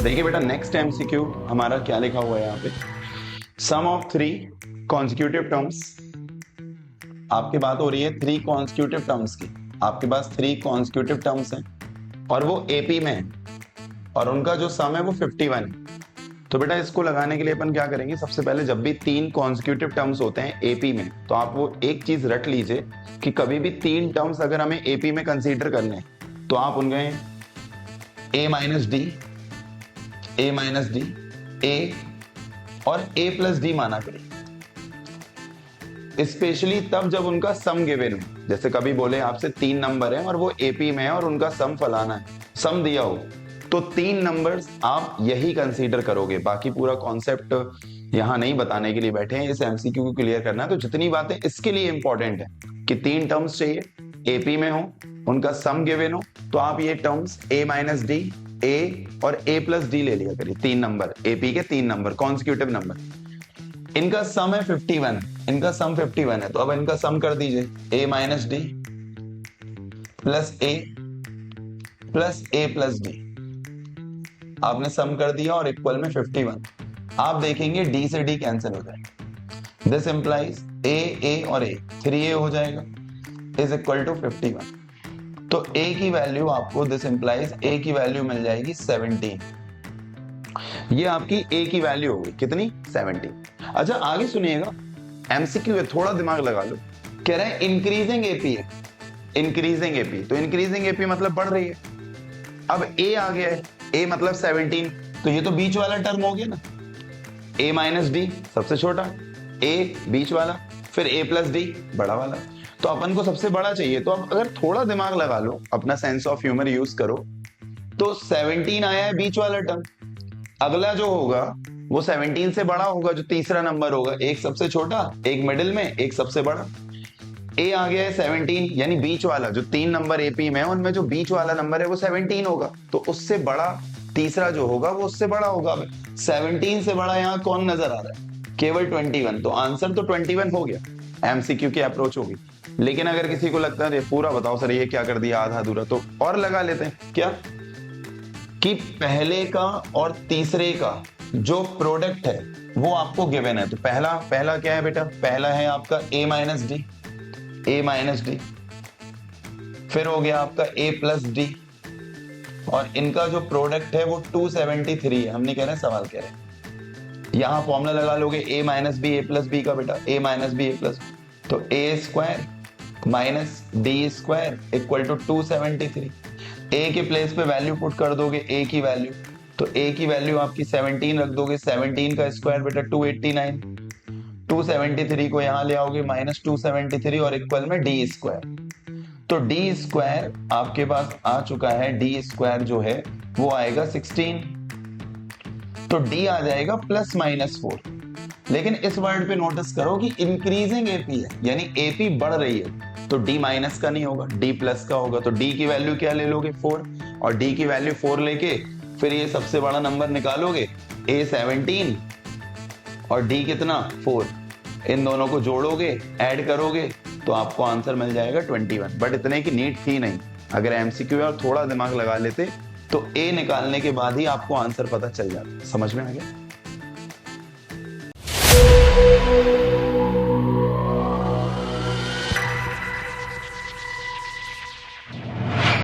देखिए बेटा, next MCQ हमारा क्या लिखा हुआ है यहाँ पे, सम ऑफ 3 कॉन्जिक्यूटिव टर्म्स। आपकी बात हो रही है 3 कॉन्जिक्यूटिव टर्म्स की। आपके पास 3 कॉन्जिक्यूटिव टर्म्स हैं और वो एपी में है और उनका जो सम है वो 51 है। तो बेटा इसको लगाने के लिए अपन क्या करेंगे, सबसे पहले जब भी 3 कॉन्जिक्यूटिव टर्म्स होते हैं एपी में, तो आप वो एक चीज रट लीजिए कि कभी भी 3 टर्म्स अगर हमें एपी में कंसीडर करने हैं तो आप उनके ए माइनस डी, ए माइनस डी, ए और ए प्लस डी माना करें, स्पेशली तब जब उनका सम गिवन हो। जैसे कभी बोले आपसे 3 नंबर है और वो एपी में है और उनका सम फलाना है, सम दिया हो, तो 3 नंबर्स आप यही कंसीडर करोगे। बाकी पूरा कॉन्सेप्ट यहां नहीं बताने के लिए बैठे हैं, इस एमसीक्यू को क्लियर करना है। तो जितनी बातें इसके लिए इंपॉर्टेंट है कि 3 टर्म्स चाहिए, एपी में हो, उनका सम गिवन हो, तो आप ये टर्म्स ए माइनस डी, ए और ए प्लस डी ले लिया करिए। 3 नंबर एपी के, 3 नंबर कॉन्जिक्यूटिव नंबर, इनका सम है 51, इनका सम 51 है। तो अब इनका सम कर दीजिए, ए माइनस डी प्लस ए प्लस डी। आपने सम कर दिया और इक्वल में 51। आप देखेंगे डी से डी कैंसिल हो जाएगा। दिस इंप्लाइज ए और ए 3a हो जाएगा इज इक्वल टू 51। तो a की वैल्यू आपको, दिस इंप्लाइज a की वैल्यू मिल जाएगी 17। ये आपकी a की वैल्यू होगी कितनी, 17। अच्छा आगे सुनिएगा, एमसीक्यू है, थोड़ा दिमाग लगा लो। कह रहे हैं इंक्रीजिंग एपी है, इंक्रीजिंग एपी, तो इंक्रीजिंग एपी मतलब बढ़ रही है। अब a आ गया है, a मतलब 17, तो ये तो बीच वाला टर्म हो गया ना, a माइनस डी सबसे छोटा, a बीच वाला, फिर a प्लस डी बड़ा वाला। तो अपन को सबसे बड़ा चाहिए। तो अब अगर थोड़ा दिमाग लगा लो, अपना सेंस ऑफ ह्यूमर यूज करो, तो 17 आया है बीच वाला टर्म, अगला जो होगा वो 17 से बड़ा होगा, जो तीसरा नंबर होगा, एक सबसे छोटा, एक मिडिल में, एक सबसे बड़ा। a आ गया है 17, यानी बीच वाला, जो 3 नंबर एपी में है उनमें जो बीच वाला नंबर है वो 17 होगा, तो उससे बड़ा तीसरा जो होगा वो उससे बड़ा होगा। 17 से बड़ा यहाँ कौन नजर आ रहा है, केवल 21। तो आंसर तो 21 हो गया। एमसीक्यू की अप्रोच होगी। लेकिन अगर किसी को लगता है पूरा बताओ सर ये क्या कर दिया आधा अधूरा, तो और लगा लेते हैं क्या, कि पहले का और तीसरे का जो प्रोडक्ट है वो आपको गिवन है। तो पहला क्या है बेटा, पहला है आपका a minus D, a minus D, फिर हो गया आपका a प्लस डी, और इनका जो प्रोडक्ट है वो 273 है। हमने कह रहे हैं, सवाल कह रहे हैं, यहां फॉर्मूला लगा लोगे a minus B, a plus B का बेटा, a minus B, a plus, तो a square minus D square equal to 273। a के प्लेस पे वैल्यू पुट कर दोगे, a की वैल्यू, तो a की वैल्यू आपकी 17 रख दोगे, 17 का स्क्वायर बेटा 289, 273 को यहां ले आओगे माइनस 273 और इक्वल में डी स्क्वायर। तो डी स्क्वायर आपके पास आ चुका है, डी स्क्वायर जो है वो आएगा 16, तो डी आ जाएगा प्लस माइनस 4। लेकिन इस वर्ड पे नोटिस करो कि इंक्रीजिंग एपी है, यानी एपी बढ़ रही है, तो डी माइनस का नहीं होगा, डी प्लस का होगा। तो डी की वैल्यू क्या ले लोगे, 4, और डी की वैल्यू 4 लेके फिर ये सबसे बड़ा नंबर निकालोगे, a 17 और डी कितना 4, इन दोनों को जोड़ोगे, ऐड करोगे, तो आपको आंसर मिल जाएगा 21। बट इतने की नीड थी नहीं। अगर एमसीक्यू और थोड़ा दिमाग लगा लेते तो a निकालने के बाद ही आपको आंसर पता चल जाता। समझ में आ गया।